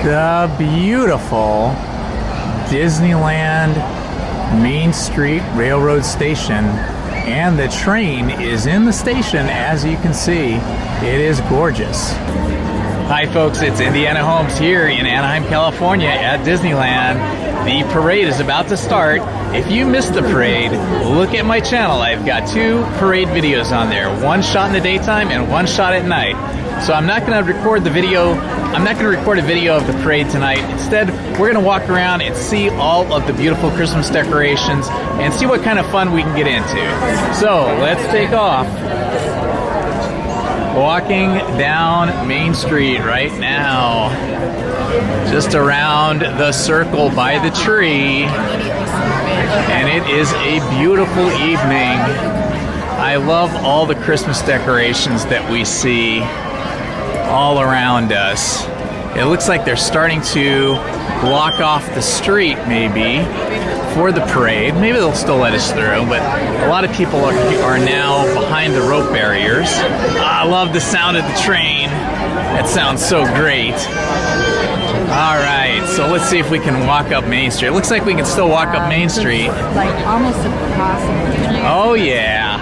The beautiful Disneyland Main Street Railroad Station, and the train is in the station. As you can see, it is gorgeous. Hi folks, it's Indiana Holmes here in Anaheim, California at Disneyland. The parade is about to start. If you missed the parade, look at my channel. I've got 2 parade videos on there, one shot in the daytime and one shot at night. So I'm not going to record the video. I'm not going to record a video of the parade tonight. Instead, we're going to walk around and see all of the beautiful Christmas decorations and see what kind of fun we can get into. So let's take off. Walking down Main Street right now, just around the circle by the tree, and it is a beautiful evening. I love all the Christmas decorations that we see all around us. It looks like they're starting to block off the street maybe for the parade. Maybe they'll still let us through, but a lot of people are now behind the rope barriers. I love the sound of the train. That sounds so great. All right, so let's see if we can walk up Main Street. It looks like we can still walk up Main Street. Like almost impossible. Oh yeah,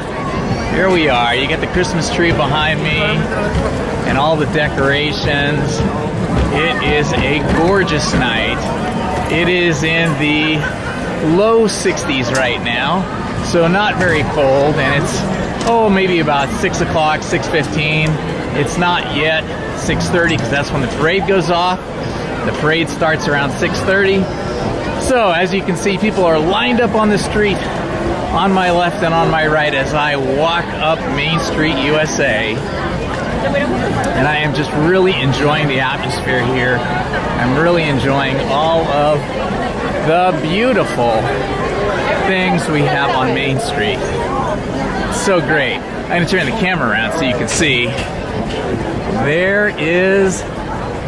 here we are. You got the Christmas tree behind me and all the decorations. It is a gorgeous night. It is in the low 60s right now, so not very cold, and it's maybe about 6 o'clock, 6:15. It's not yet 6:30 because that's when the parade goes off. The parade starts around 6:30. So as you can see, people are lined up on the street on my left and on my right as I walk up Main Street, USA. And I am just really enjoying the atmosphere here. I'm really enjoying all of the beautiful things we have on Main Street. It's so great. I'm going to turn the camera around so you can see. There is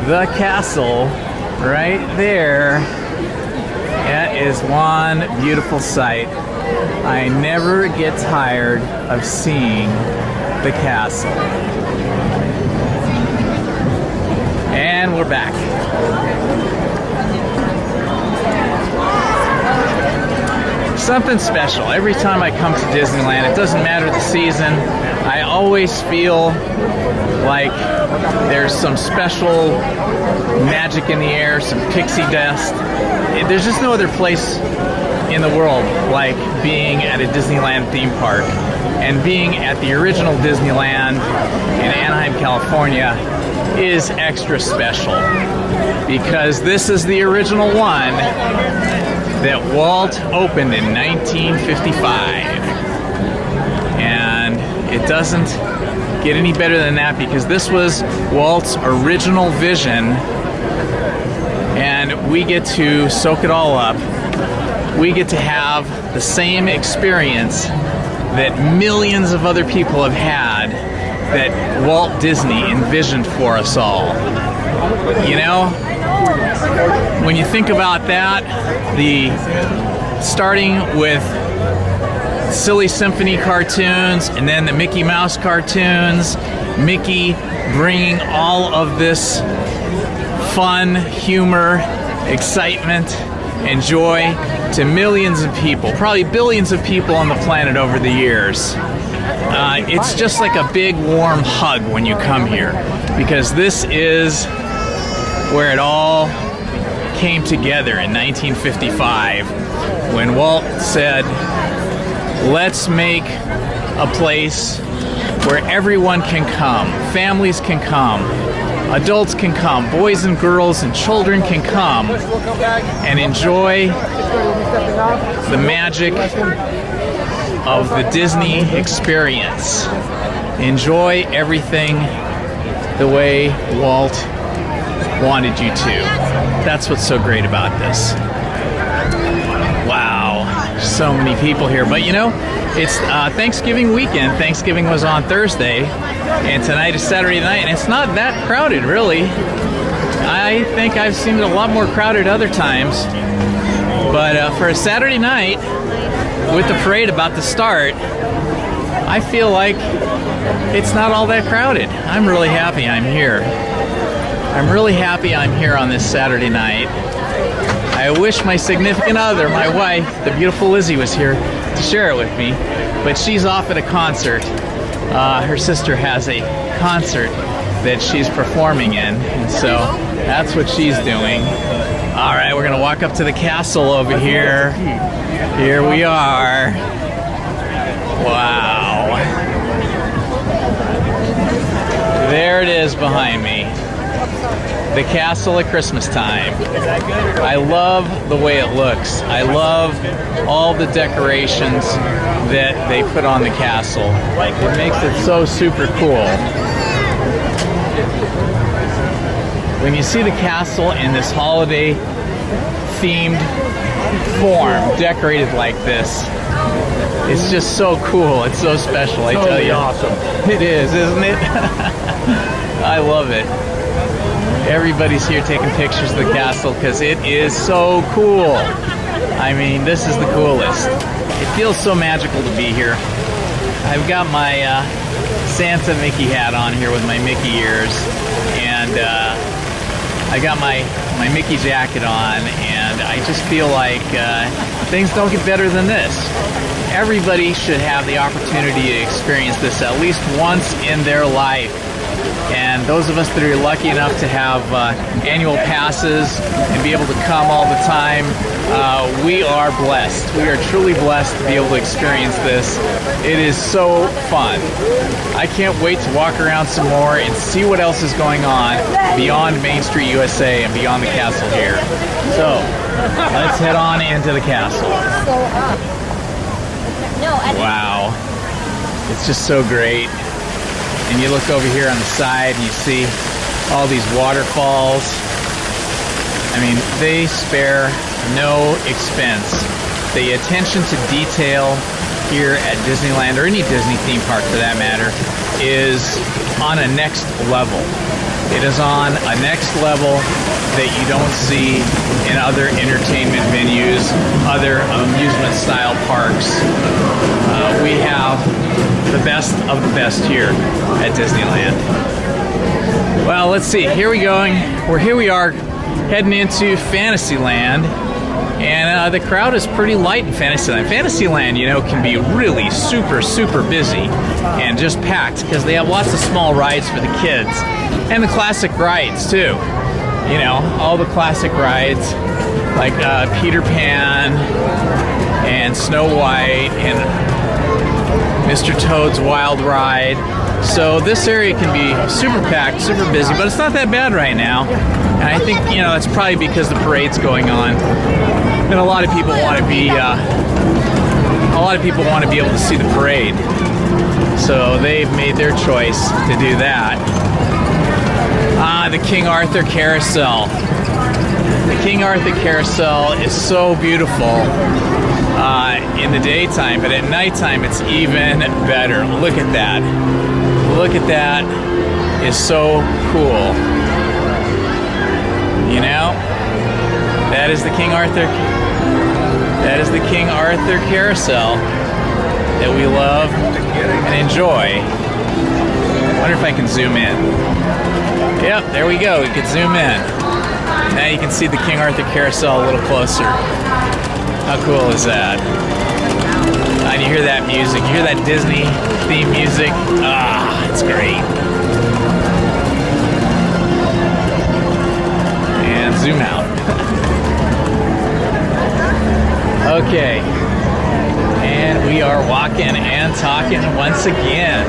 the castle right there. That is one beautiful sight. I never get tired of seeing the castle. And we're back. Something special. Every time I come to Disneyland, it doesn't matter the season, I always feel like there's some special magic in the air, some pixie dust. There's just no other place in the world like being at a Disneyland theme park. And being at the original Disneyland in Anaheim, California is extra special because this is the original one that Walt opened in 1955. And it doesn't get any better than that because this was Walt's original vision, and we get to soak it all up. We get to have the same experience that millions of other people have had that Walt Disney envisioned for us all. You know, when you think about that, starting with silly symphony cartoons and then the Mickey Mouse cartoons, Mickey bringing all of this fun, humor, excitement, and joy to millions of people, probably billions of people on the planet over the years. It's just like a big warm hug when you come here, because this is where it all came together in 1955 when Walt said, let's make a place where everyone can come, families can come, adults can come, boys and girls and children can come and enjoy the magic of the Disney experience. Enjoy everything the way Walt wanted you to. That's what's so great about this. Wow, so many people here. But you know, it's Thanksgiving weekend. Thanksgiving was on Thursday, and tonight is Saturday night, and it's not that crowded, really. I think I've seen it a lot more crowded other times. But for a Saturday night, with the parade about to start, I feel like it's not all that crowded. I'm really happy I'm here. I'm really happy I'm here on this Saturday night. I wish my significant other, my wife, the beautiful Lizzie, was here to share it with me, but she's off at a concert. Her sister has a concert that she's performing in, and so that's what she's doing. All right, we're gonna walk up to the castle over here. Here we are. Wow. There it is behind me. The castle at Christmas time. I love the way it looks. I love all the decorations that they put on the castle. It makes it so super cool. When you see the castle in this holiday themed form, decorated like this, it's just so cool. It's so special, I tell you. Awesome. It is, isn't it? I love it. Everybody's here taking pictures of the castle because it is so cool. I mean, this is the coolest. It feels so magical to be here. I've got my Santa Mickey hat on here with my Mickey ears, and I got my Mickey jacket on, and I just feel like things don't get better than this. Everybody should have the opportunity to experience this at least once in their life. And those of us that are lucky enough to have annual passes and be able to come all the time, we are blessed. We are truly blessed to be able to experience this. It is so fun. I can't wait to walk around some more and see what else is going on beyond Main Street USA and beyond the castle here. So, let's head on into the castle. Wow. It's just so great. And you look over here on the side and you see all these waterfalls. I mean, they spare no expense. The attention to detail here at Disneyland, or any Disney theme park for that matter, is on a next level. It is on a next level that you don't see in other entertainment venues, other amusement style parks. We have the best of the best here at Disneyland. Well, let's see. Here we are heading into Fantasyland, and the crowd is pretty light in Fantasyland. Fantasyland, you know, can be really super busy and just packed because they have lots of small rides for the kids and the classic rides too. You know, all the classic rides like Peter Pan and Snow White and Mr. Toad's Wild Ride. So this area can be super packed, super busy, but it's not that bad right now. And I think, you know, that's probably because the parade's going on, and a lot of people want to be able to see the parade. So they've made their choice to do that. The King Arthur Carousel. The King Arthur Carousel is so beautiful in the daytime, but at nighttime it's even better. Look at that. Look at that. It's so cool. You know, that is the King Arthur Carousel that we love and enjoy. I wonder if I can zoom in. Yep, there we go. We can zoom in. Now you can see the King Arthur Carousel a little closer. How cool is that? And you hear that music. You hear that Disney theme music. Ah, it's great. And zoom out. Okay. And we are walking and talking once again.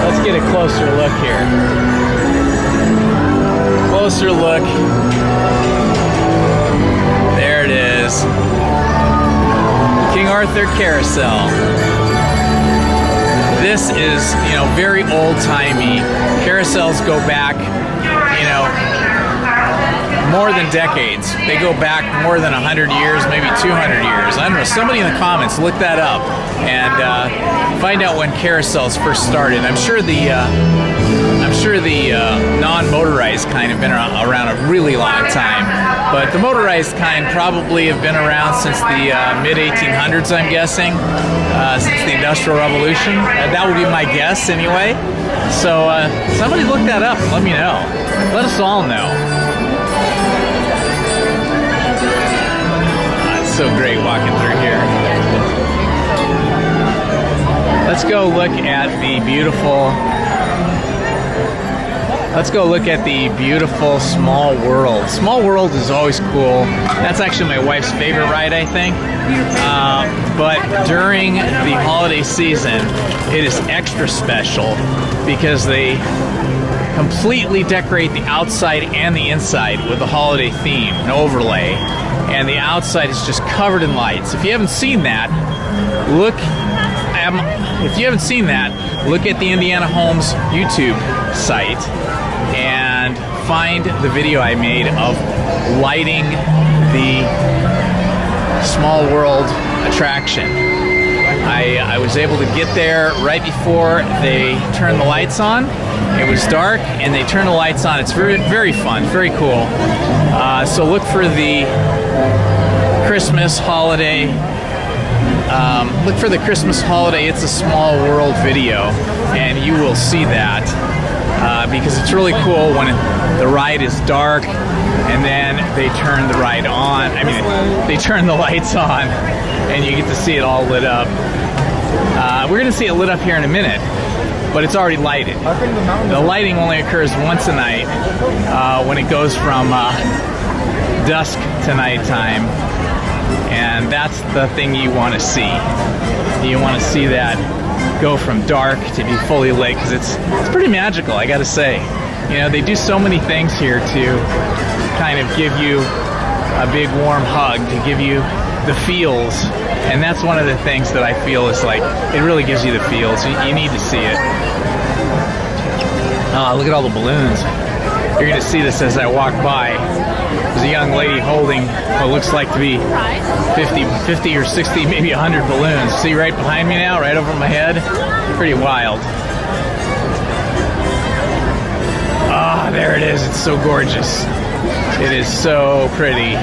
Let's get a closer look here. Closer look. There it is. King Arthur Carousel. This is, you know, very old-timey. Carousels go back, you know, more than decades. They go back more than 100 years, maybe 200 years. I don't know. Somebody in the comments, look that up and find out when carousels first started. I'm sure the non-motorized motorized kind have been around a really long time. But the motorized kind probably have been around since the mid-1800s, I'm guessing, since the Industrial Revolution. That would be my guess anyway. So somebody look that up and let me know. Let us all know. It's so great walking through here. Let's go look at the beautiful Small World. Small World is always cool. That's actually my wife's favorite ride, I think. But during the holiday season, it is extra special because they completely decorate the outside and the inside with a holiday theme, an overlay. And the outside is just covered in lights. If you haven't seen that, look at the Indiana Homes YouTube site and find the video I made of lighting the Small World attraction. I was able to get there right before they turned the lights on. It was dark and they turned the lights on. It's very, very fun, very cool. So look for the Christmas holiday. Look for the Christmas holiday It's a Small World video, and you will see that because it's really cool when the ride is dark and then they turn the ride on. I mean, they turn the lights on and you get to see it all lit up. We're going to see it lit up here in a minute, but it's already lighted. The lighting only occurs once a night when it goes from dusk to nighttime. And that's the thing you want to see. You want to see that go from dark to be fully lit, because it's pretty magical, I gotta say. You know, they do so many things here to kind of give you a big warm hug, to give you the feels. And that's one of the things that I feel is like, it really gives you the feels. You need to see it. Look at all the balloons. You're gonna see this as I walk by. There's a young lady holding what looks like to be 50 or 60, maybe 100 balloons. See right behind me now, right over my head? Pretty wild. Ah, there it is. It's so gorgeous. It is so pretty.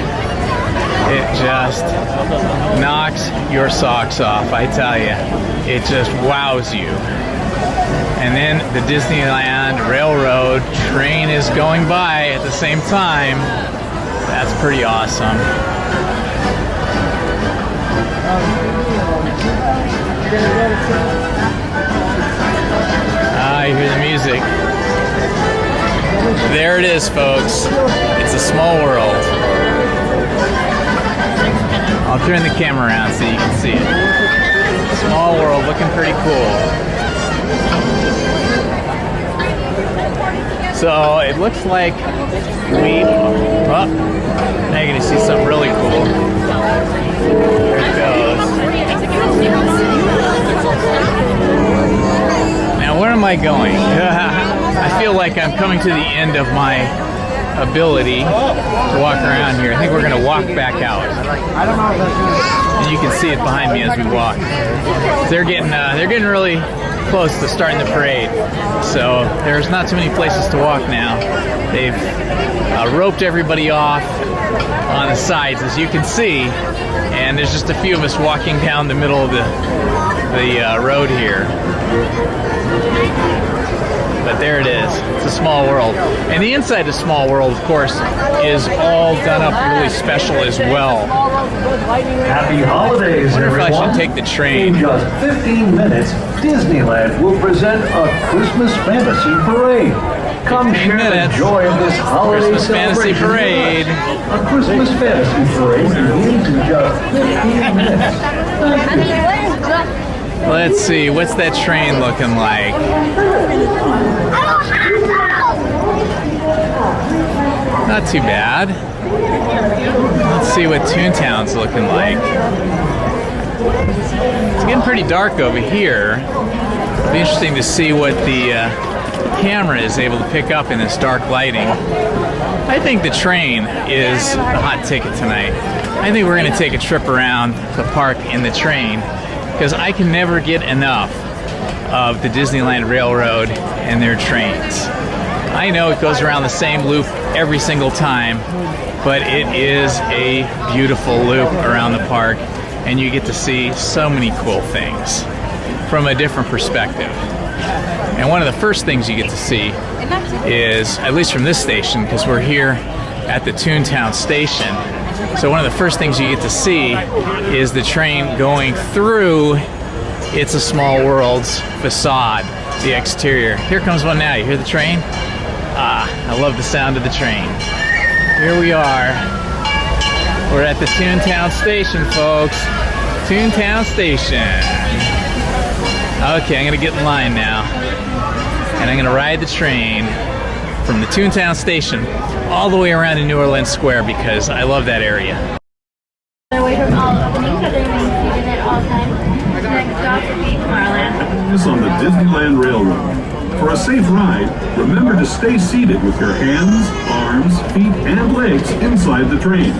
It just knocks your socks off, I tell you. It just wows you. And then the Disneyland Railroad train is going by at the same time. That's pretty awesome. You hear the music. There it is, folks. It's a Small World. I'll turn the camera around so you can see it. Small World, looking pretty cool. So it looks like now you're going to see something really cool. There it goes. Now where am I going? I feel like I'm coming to the end of my ability to walk around here. I think we're going to walk back out. And you can see it behind me as we walk. They're getting really close to starting the parade, so there's not too many places to walk now. They've roped everybody off on the sides, as you can see, and there's just a few of us walking down the middle of the road here. But there it is. It's a Small World. And the inside of Small World, of course, is all done up really special as well. Happy holidays, I wonder everyone. if I should take the train. In just 15 minutes, Disneyland will present a Christmas fantasy parade. Come share the joy of this holiday Christmas fantasy celebration. parade. A Christmas fantasy parade begins in just 15 minutes. Let's see, what's that train looking like? Not too bad. Let's see what Toontown's looking like. It's getting pretty dark over here. It'll be interesting to see what the camera is able to pick up in this dark lighting. I think the train is the hot ticket tonight. I think we're going to take a trip around the park in the train, because I can never get enough of the Disneyland Railroad and their trains. I I know it goes around the same loop every single time, but it is a beautiful loop around the park, and you get to see so many cool things from a different perspective. And one of the first things you get to see is, at least from this station, because we're here at the Toontown station, so one of the first things you get to see is the train going through It's a Small World's facade, the exterior. Here comes one now. You hear the train? Ah, I love the sound of the train. Here we are. We're at the Toontown station, folks. Toontown station. Okay, I'm gonna get in line now, and I'm gonna ride the train from the Toontown station all the way around to New Orleans Square because I love that area. Away from all openings, so they remain seated at all times. Next stop will be Tomorrowland. This on the Disneyland Railroad. For a safe ride, remember to stay seated with your hands, arms, feet, and legs inside the train.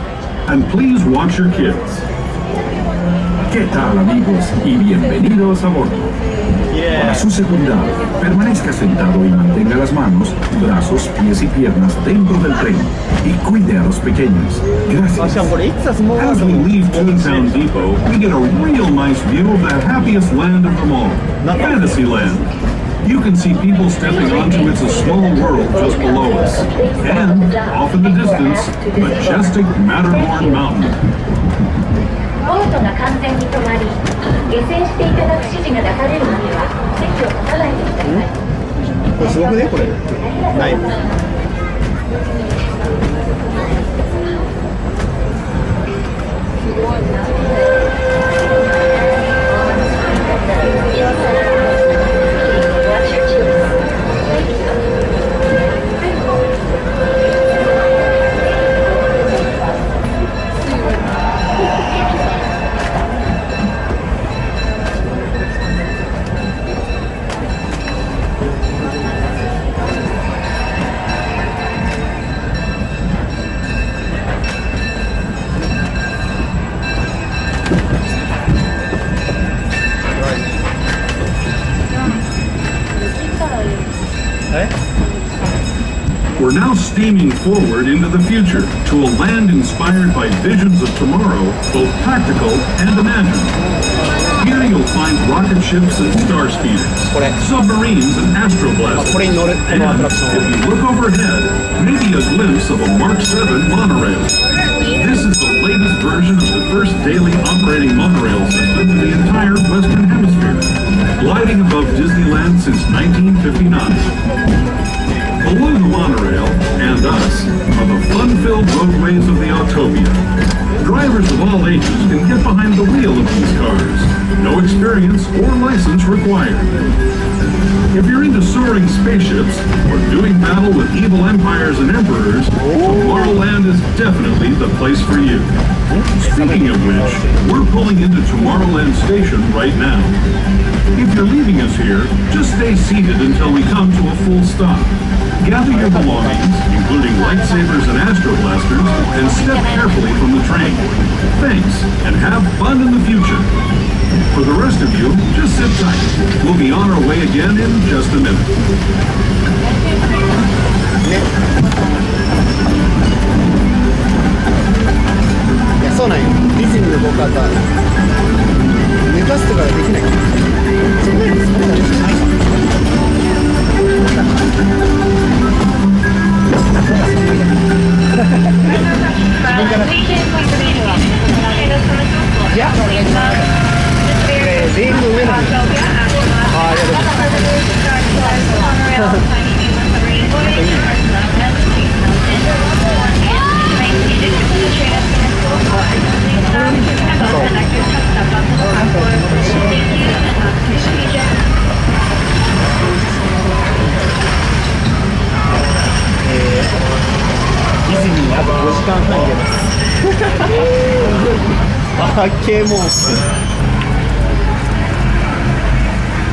And please watch your kids. ¿Qué tal, amigos? Y bienvenidos a bordo. Para su seguridad, permanezca sentado y mantenga las manos, brazos, pies y piernas dentro del tren y cuide a los pequeños. Gracias. As we leave Toontown Depot, we get a real nice view of the happiest land of them all, Fantasyland. You can see people stepping onto It's a Small World just below us. And, off in the distance, majestic Matterhorn Mountain. ボートが完全に止まり、下船していただく指示が出されるまでは席を立たないでください。これすごくね、これ。ない。We're now steaming forward into the future to a land inspired by visions of tomorrow, both practical and imagined. Here you'll find rocket ships and star speeders, submarines and astroblasters, and if you look overhead, maybe a glimpse of a Mark 7 monorail. This is the latest version of the first daily operating monorail system in the entire Western Hemisphere, gliding above Disneyland since 1959. Below the monorail, and us, are the fun-filled roadways of the Autopia. Drivers of all ages can get behind the wheel of these cars. No experience or license required. If you're into soaring spaceships or doing battle with evil empires and emperors, Tomorrowland is definitely the place for you. Speaking of which, we're pulling into Tomorrowland Station right now. If you're leaving us here, just stay seated until we come to a full stop. Gather your belongings, including lightsabers and astroblasters, and step carefully from the train. Thanks, and have fun in the future. For the rest of you, just sit tight. We'll be on our way again in just a minute. そうなんよ。ディズニーのご方寝かすとかできない。そんなにそんなにしない。いや、レールの上なんです。ああ、ディズニーあと5時間半出ます。あっけもう。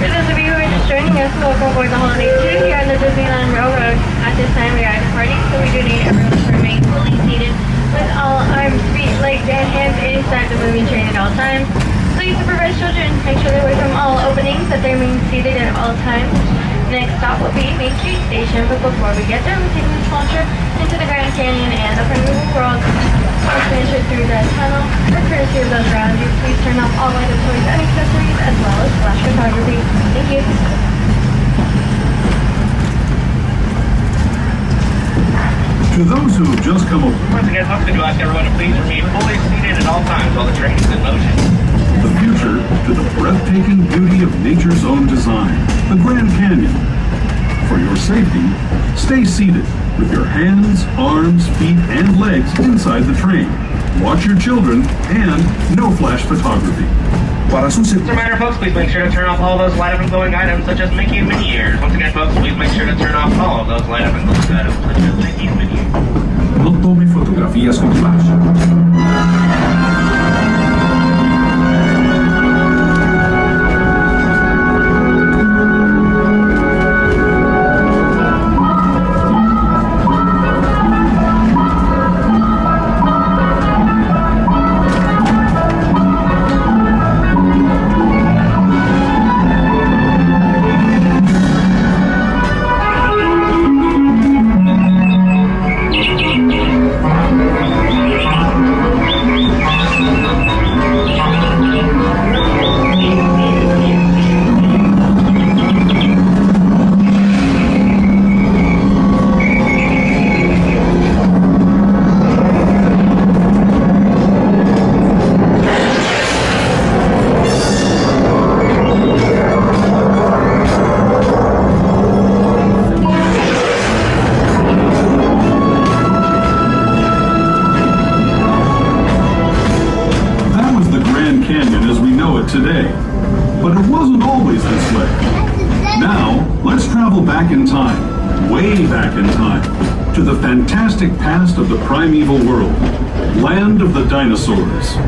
For those of you who are just joining us, welcome aboard the Holiday 2 here on the Disneyland Railroad. At this time, we are at a party, so we do need everyone to remain fully seated with all arms, feet, legs, and hands inside the moving train at all times. Please supervise children. Make sure they're away from all openings, that they remain seated at all times. Next stop will be Main Street Station, but before we get there, we're taking a small trip into the Grand Canyon and the Primeval World. We'll finish it through the tunnel. For courtesy of those around you, please turn off all lighted toys and accessories as well as flash photography. Thank you. To those who have just come aboard, Once again, folks, we do ask everyone to please remain fully seated at all times while the train is in motion. the future to the breathtaking beauty of nature's own design, the Grand Canyon. For your safety, stay seated with your hands, arms, feet, and legs inside the train. Watch your children and no flash photography. Para su As a reminder, folks, please make sure to turn off all those light up and glowing items such as Mickey and Minnie ears. Once again, folks, please make sure to turn off all of those light up and glowing items such as Mickey and Minnie ears. no tome fotografías con flash. Today. But it wasn't always this way. Now, let's travel back in time, way back in time, to the fantastic past of the primeval world, land of the dinosaurs.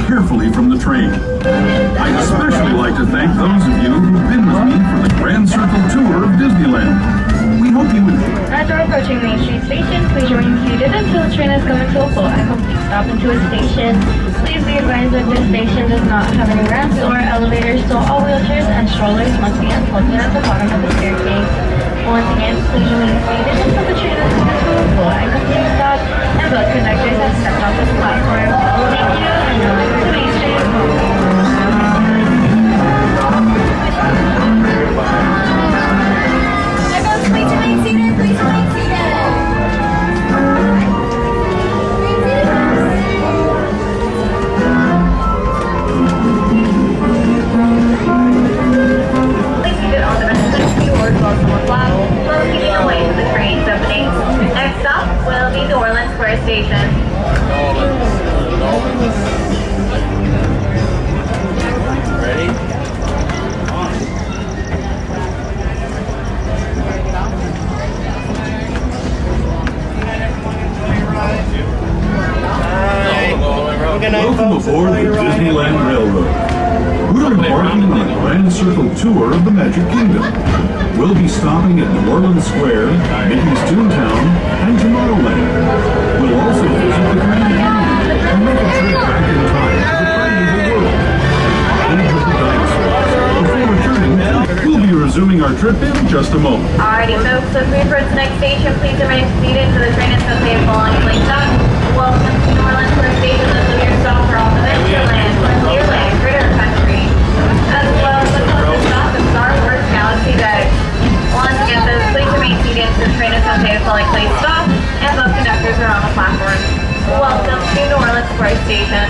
Carefully from the train. I'd especially like to thank those of you who've been with me for the Grand Circle Tour of Disneyland. We hope you enjoy. As we're approaching Main Street Station, please remain seated until the train has come into a full and complete stop into a station. Please be advised that this station does not have any ramps or elevators, so all wheelchairs and strollers must be unplugged at the bottom of the staircase. Once again, please remain seated until the train has come into a full and complete stop and both conductors have stepped off the platform. Thank you, and now to Main Street. Please remain seated. Please remain seated. Please keep it on the message or close on the flap while keeping away from the train's opening. Next stop will be the Orland Square Station. semicircle tour of the Magic Kingdom. We'll be stopping at New Orleans Square, Mickey's Toontown, and Tomorrowland. We'll also visit the Grand Canyon and make a trip back in time to the primeval world. Age of the dinosaurs. Before returning, we'll be resuming our trip in just a moment. Alrighty, folks, so please for the next station, please remain seated so the train is safely falling place stop. Welcome to New Orleans First Station, this is your stop for all the Disneyland, Frontierland, Critter Country, as well as the closest stop of Star Wars Galaxy Day. Once again, those please remain seated so the train is safely falling place stop, and both conductors are on the platform. Welcome to New Orleans First Station.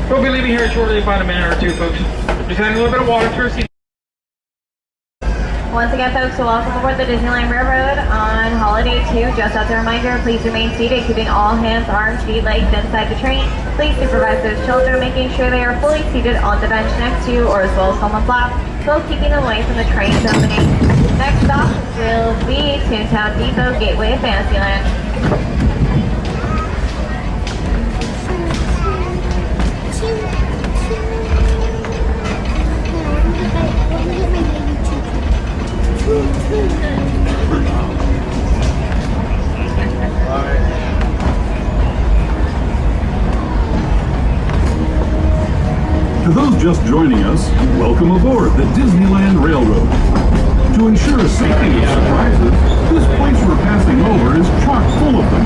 We'll be leaving here shortly, about a minute or two, folks. Just having a little bit of water through. Once again, folks, so welcome aboard the Disneyland Railroad on Holiday 2. Just as a reminder, please remain seated, keeping all hands, arms, feet, legs inside the train. Please supervise those children, making sure they are fully seated on the bench next to you or as well as someone's lap, both keeping them away from the train's opening. Next stop will be Toontown Depot, Gateway of Fantasyland. To those just joining us, welcome aboard the Disneyland Railroad. To ensure safety of surprises, this place we're passing over is chock full of them.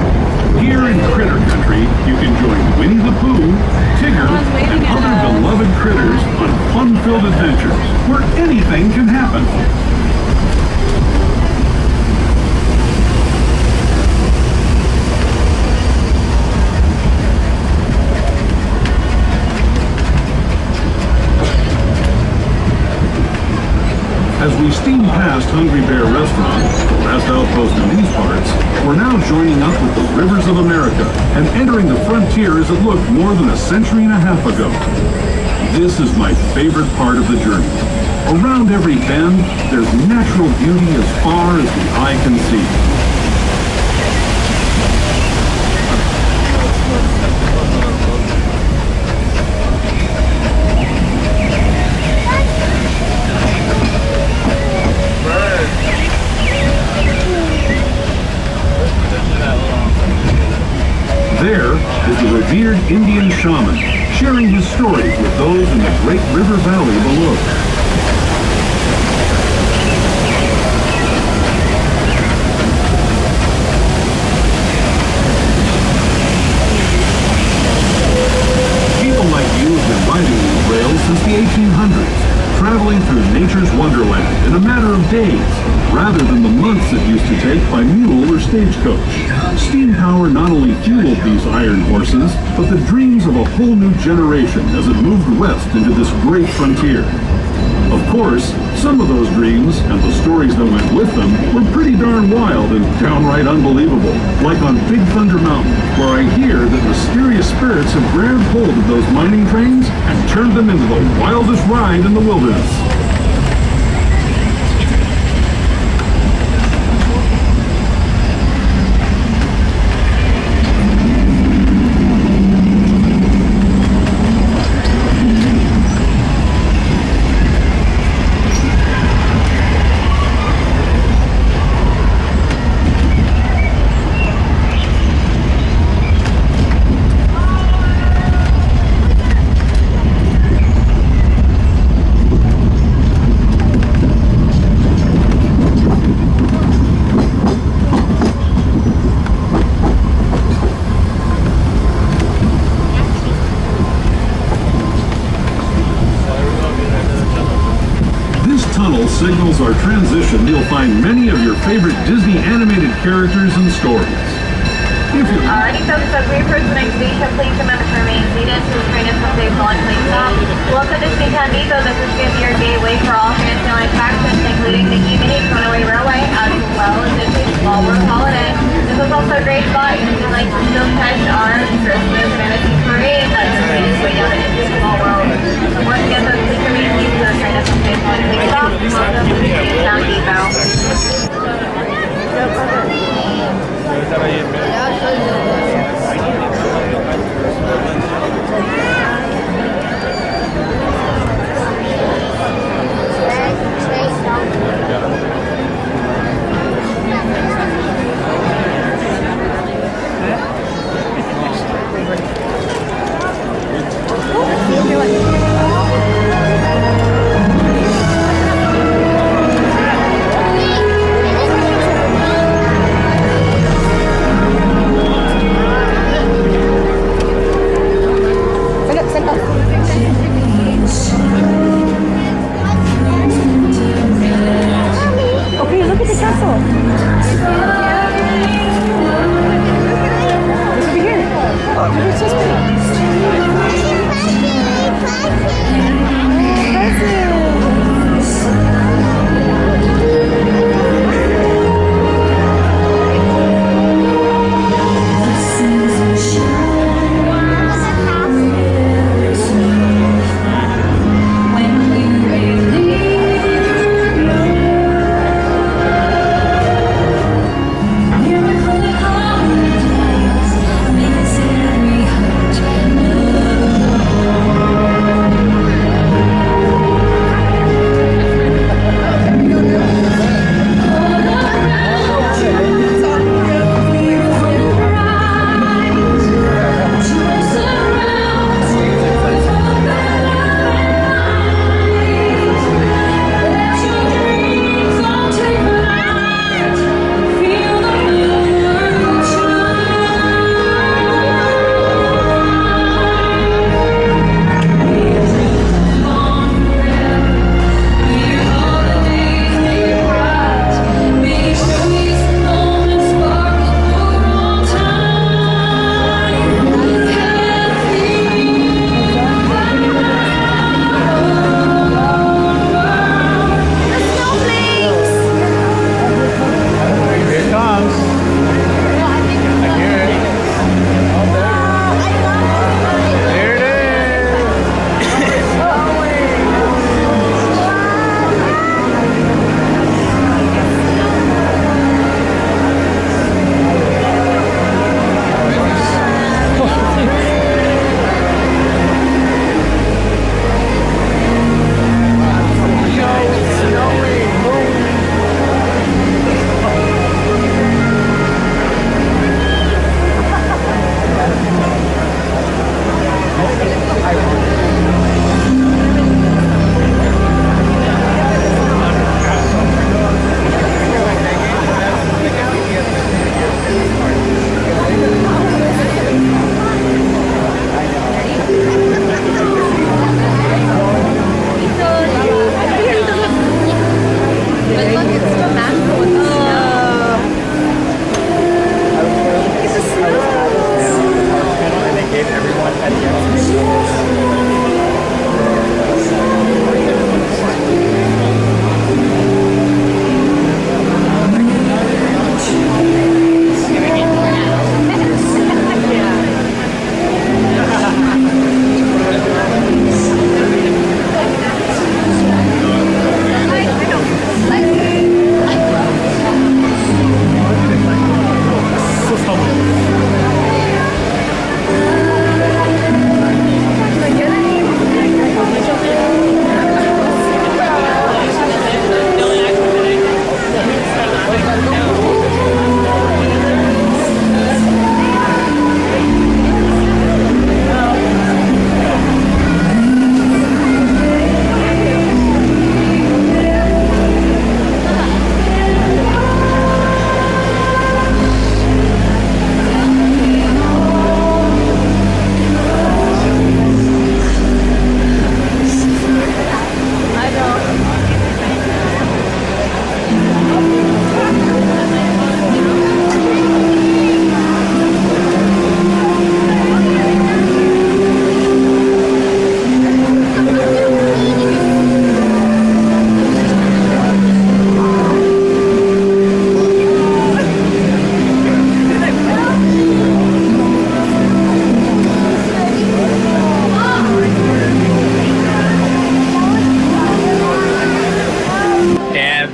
Here in Critter Country, you can join Winnie the Pooh, Tigger, and other beloved critters on fun-filled adventures where anything can happen. As we steam past Hungry Bear Restaurant, the last outpost in these parts, we're now joining up with the rivers of America and entering the frontier as it looked more than a century and a half ago. This is my favorite part of the journey. Around every bend, there's natural beauty as far as the eye can see. There is the revered Indian shaman, sharing his stories with those in the great river valley below. People like you have been riding these rails since the 1800s, traveling through nature's wonderland in a matter of days, rather than the months it used to take by mule or stagecoach. Steam power not only fueled these iron horses, but the dreams of a whole new generation as it moved west into this great frontier. Of course, some of those dreams, and the stories that went with them, were pretty darn wild and downright unbelievable, like on Big Thunder Mountain, where I hear that mysterious spirits have grabbed hold of those mining trains and turned them into the wildest ride in the wilderness. Signals our transition, you'll find many of your favorite Disney animated characters and stories. Alrighty, folks, as we approach the next station, please remember to remain seated, so it's kind of something fun like that. Welcome to Disneyland Depot. This is going to be your gateway for all Disneyland attractions, including the evening Runaway Railway, as well as Disney's Small World Holiday. This is also a great spot if you like to still catch our Christmas Fantasy Parade that's located way down in the Small World. So once again, those things are being used are kind of something fun like that. Welcome to Disneyland Depot.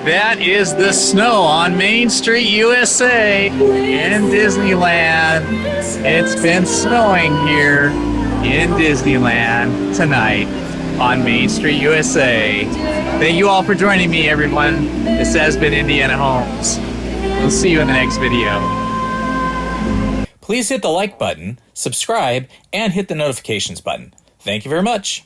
That is the snow on Main Street, USA in Disneyland. It's been snowing here in Disneyland tonight on Main Street, USA. Thank you all for joining me, everyone. This has been Indiana Homes. We'll see you in the next video. Please hit the like button, subscribe, and hit the notifications button. Thank you very much.